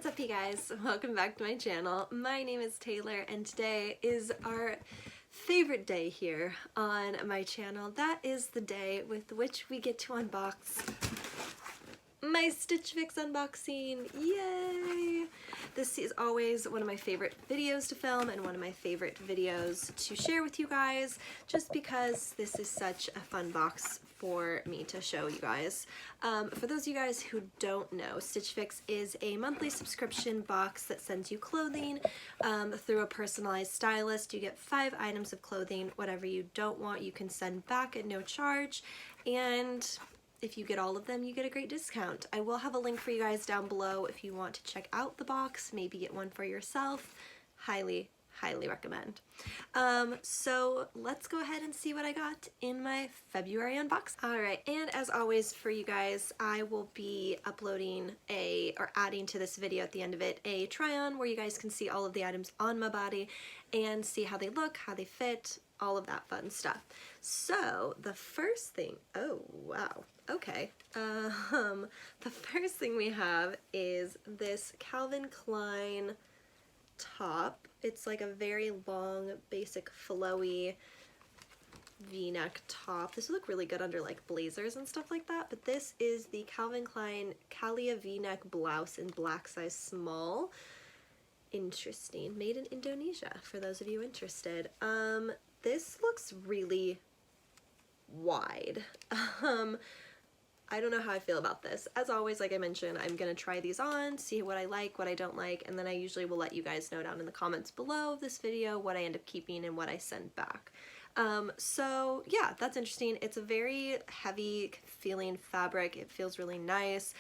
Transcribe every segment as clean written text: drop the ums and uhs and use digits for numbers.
What's up, you guys? Welcome back to my channel. My name is Taylor and today is our favorite day here on my channel. That is the day with which we get to unbox my Stitch Fix unboxing. Yay! This is always one of my favorite videos to film and one of my favorite videos to share with you guys, just because this is such a fun box for me to show you guys. For those of you guys who don't know, Stitch Fix is a monthly subscription box that sends you clothing through a personalized stylist. You get 5 items of clothing. Whatever you don't want, you can send back at no charge, and if you get all of them, you get a great discount. I will have a link for you guys down below if you want to check out the box, maybe get one for yourself. Highly recommend. So let's go ahead and see what I got in my February unbox. Alright, and as always for you guys, I will be uploading or adding to this video at the end of it a try-on where you guys can see all of the items on my body and see how they look, how they fit, all of that fun stuff. So the first thing, oh wow, okay. The first thing we have is this Calvin Klein top. It's like a very long, basic, flowy V-neck top. This would look really good under like blazers and stuff like that, but this is the Calvin Klein Calia V-neck blouse in black size small. Interesting. Made in Indonesia, for those of you interested. This looks really wide. I don't know how I feel about this. As always, like I mentioned, I'm gonna try these on, see what I like, what I don't like, and then I usually will let you guys know down in the comments below this video what I end up keeping and what I send back. So yeah, that's interesting. It's a very heavy feeling fabric. It feels really nice.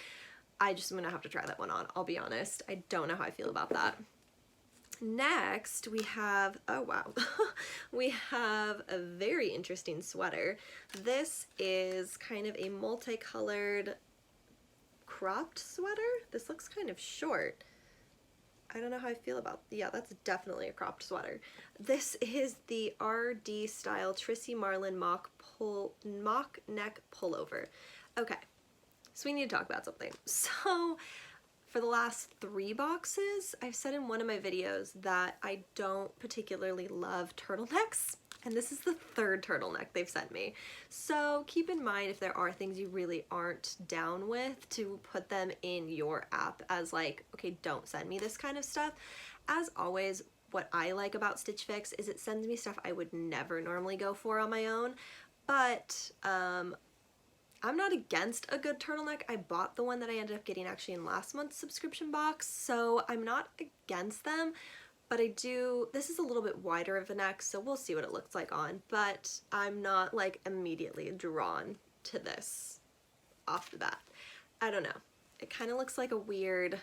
I just am gonna have to try that one on, I'll be honest. I don't know how I feel about that. Next, we have, oh wow, we have a very interesting sweater. This is kind of a multicolored cropped sweater. This looks kind of short. I don't know how I feel about, yeah, that's definitely a cropped sweater. This is the RD style Trissy Marlin mock neck pullover. Okay, so we need to talk about something. So, for the last 3 boxes, I've said in one of my videos that I don't particularly love turtlenecks, and this is the 3rd turtleneck they've sent me. So keep in mind if there are things you really aren't down with to put them in your app as like, okay, don't send me this kind of stuff. As always, what I like about Stitch Fix is it sends me stuff I would never normally go for on my own, but I'm not against a good turtleneck. I bought the one that I ended up getting actually in last month's subscription box, so I'm not against them, but I do, this is a little bit wider of a neck, so we'll see what it looks like on, but I'm not like immediately drawn to this off the bat. I don't know. It kind of looks like a weird,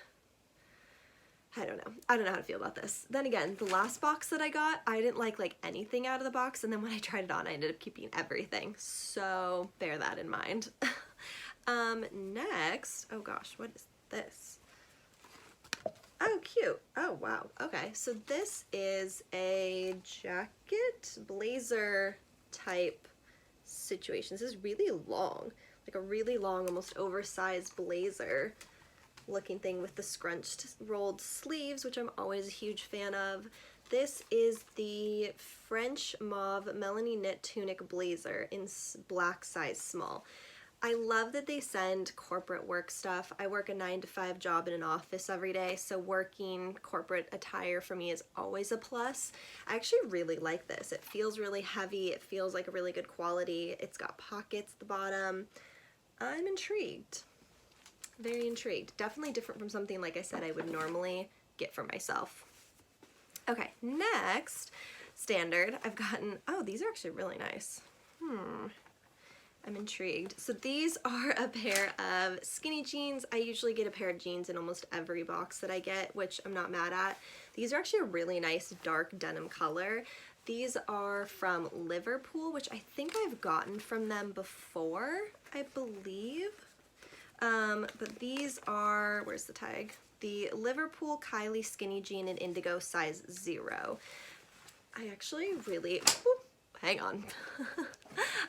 I don't know how to feel about this. Then again, the last box that I got, I didn't like anything out of the box, and then when I tried it on, I ended up keeping everything. So bear that in mind. Next, oh gosh, what is this? Oh, cute. Oh, wow. Okay, so this is a jacket blazer type situation. This is really long, like a really long, almost oversized blazer looking thing with the scrunched rolled sleeves, which I'm always a huge fan of. This is the French Mauve Melanie Knit Tunic Blazer in black size small. I love that they send corporate work stuff. I work a 9-to-5 job in an office every day, so working corporate attire for me is always a plus. I actually really like this. It feels really heavy. It feels like a really good quality. It's got pockets at the bottom. I'm intrigued. Very intrigued. Definitely different from something, like I said, I would normally get for myself. Okay, next, standard, I've gotten, oh, these are actually really nice. I'm intrigued. So these are a pair of skinny jeans. I usually get a pair of jeans in almost every box that I get, which I'm not mad at. These are actually a really nice dark denim color. These are from Liverpool, which I think I've gotten from them before, I believe. But these are, where's the tag? The Liverpool Kylie Skinny Jean in Indigo size 0. I actually really, hang on.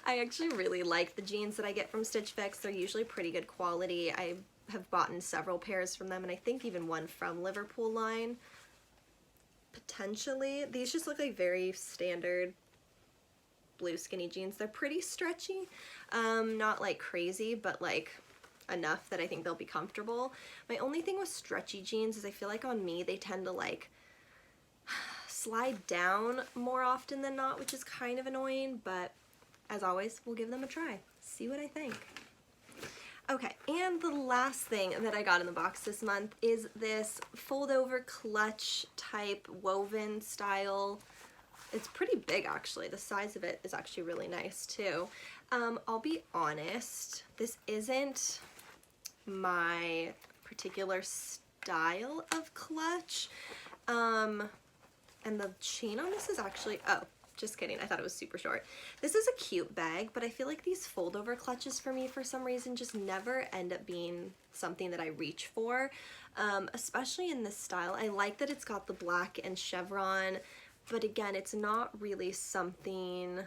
I actually really like the jeans that I get from Stitch Fix. They're usually pretty good quality. I have gotten several pairs from them, and I think even one from Liverpool line. Potentially. These just look like very standard blue skinny jeans. They're pretty stretchy, not like crazy, but like enough that I think they'll be comfortable. My only thing with stretchy jeans is I feel like on me they tend to like slide down more often than not, which is kind of annoying, but as always, we'll give them a try. See what I think. Okay, and the last thing that I got in the box this month is this fold-over clutch type woven style. It's pretty big actually. The size of it is actually really nice too. I'll be honest, this isn't my particular style of clutch. And the chain on this is actually, oh, just kidding, I thought it was super short. This is a cute bag, but I feel like these fold-over clutches for me for some reason just never end up being something that I reach for, especially in this style. I like that it's got the black and chevron, but again, it's not really something,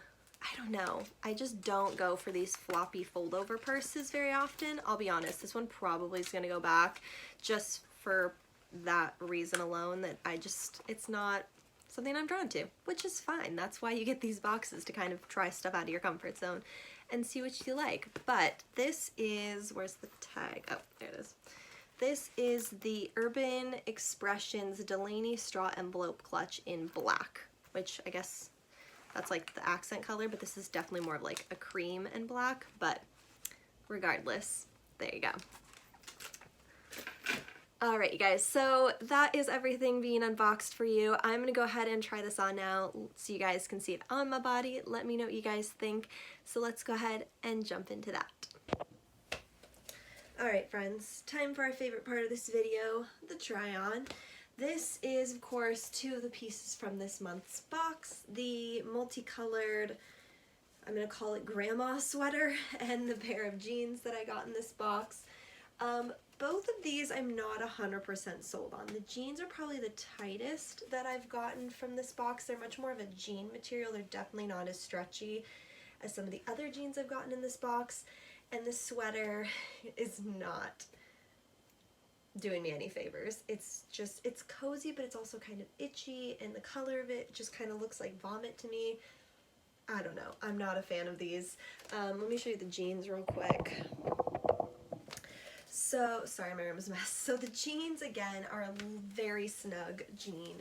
I don't know. I just don't go for these floppy fold-over purses very often. I'll be honest, this one probably is gonna go back just for that reason alone, that it's not something I'm drawn to, which is fine. That's why you get these boxes, to kind of try stuff out of your comfort zone and see what you like. But this is, where's the tag? Oh, there it is. This is the Urban Expressions Delaney Straw Envelope Clutch in black, which I guess that's like the accent color, but this is definitely more of like a cream and black, but regardless, there you go. Alright you guys, so that is everything being unboxed for you. I'm going to go ahead and try this on now so you guys can see it on my body. Let me know what you guys think. So let's go ahead and jump into that. Alright friends, time for our favorite part of this video, the try-on. This is of course two of the pieces from this month's box, the multicolored, I'm going to call it grandma sweater, and the pair of jeans that I got in this box. Both of these I'm not 100% sold on. The jeans are probably the tightest that I've gotten from this box. They're much more of a jean material. They're definitely not as stretchy as some of the other jeans I've gotten in this box. And the sweater is not doing me any favors. It's cozy, but it's also kind of itchy, and the color of it just kind of looks like vomit to me. I don't know. I'm not a fan of these. Let me show you the jeans real quick. So, sorry, my room is a mess. So the jeans, again, are a very snug jean.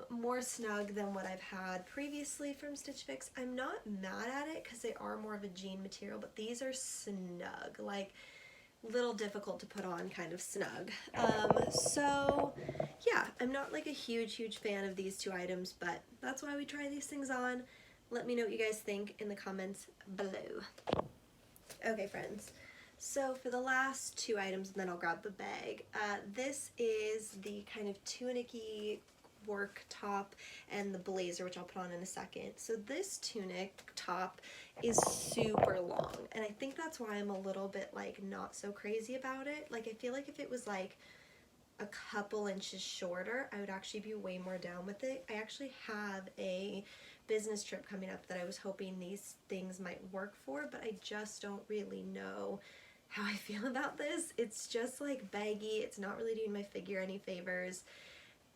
More snug than what I've had previously from Stitch Fix. I'm not mad at it because they are more of a jean material, but these are snug, like little difficult to put on kind of snug. So yeah, I'm not like a huge fan of these two items, but that's why we try these things on. Let me know what you guys think in the comments below. Okay friends, so for the last two items, and then I'll grab the bag, this is the kind of tunic-y work top and the blazer, which I'll put on in a second. So this tunic top is super long, and I think that's why I'm a little bit like not so crazy about it. Like I feel like if it was like a couple inches shorter, I would actually be way more down with it. I actually have a business trip coming up that I was hoping these things might work for, but I just don't really know how I feel about this. It's just like baggy. It's not really doing my figure any favors.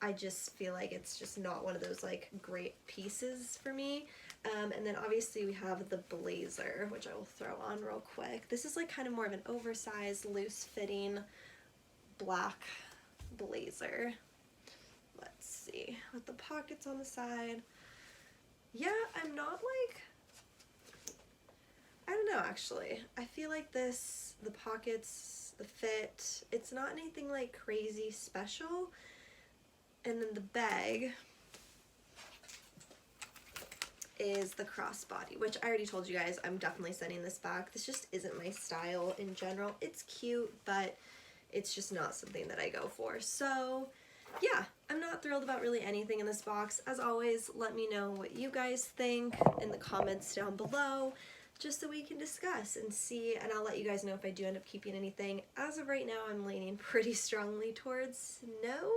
I just feel like it's just not one of those like great pieces for me. And then obviously we have the blazer, which I will throw on real quick. This is like kind of more of an oversized, loose fitting black blazer. Let's see, with the pockets on the side. Yeah, I'm not like, I don't know actually. I feel like this, the pockets, the fit, it's not anything like crazy special. And then the bag is the crossbody, which I already told you guys I'm definitely sending this back. This just isn't my style in general. It's cute, but it's just not something that I go for. So yeah, I'm not thrilled about really anything in this box. As always, let me know what you guys think in the comments down below, just so we can discuss and see, and I'll let you guys know if I do end up keeping anything. As of right now, I'm leaning pretty strongly towards no.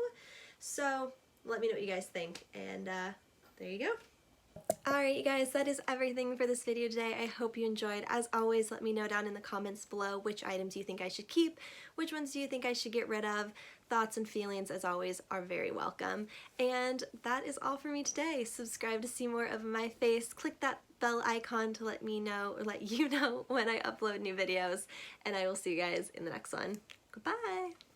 So let me know what you guys think, and there you go. Alright you guys, that is everything for this video today. I hope you enjoyed. As always, let me know down in the comments below which items you think I should keep, which ones do you think I should get rid of. Thoughts and feelings, as always, are very welcome. And that is all for me today. Subscribe to see more of my face. Click that bell icon to let me know, or let you know when I upload new videos. And I will see you guys in the next one. Goodbye!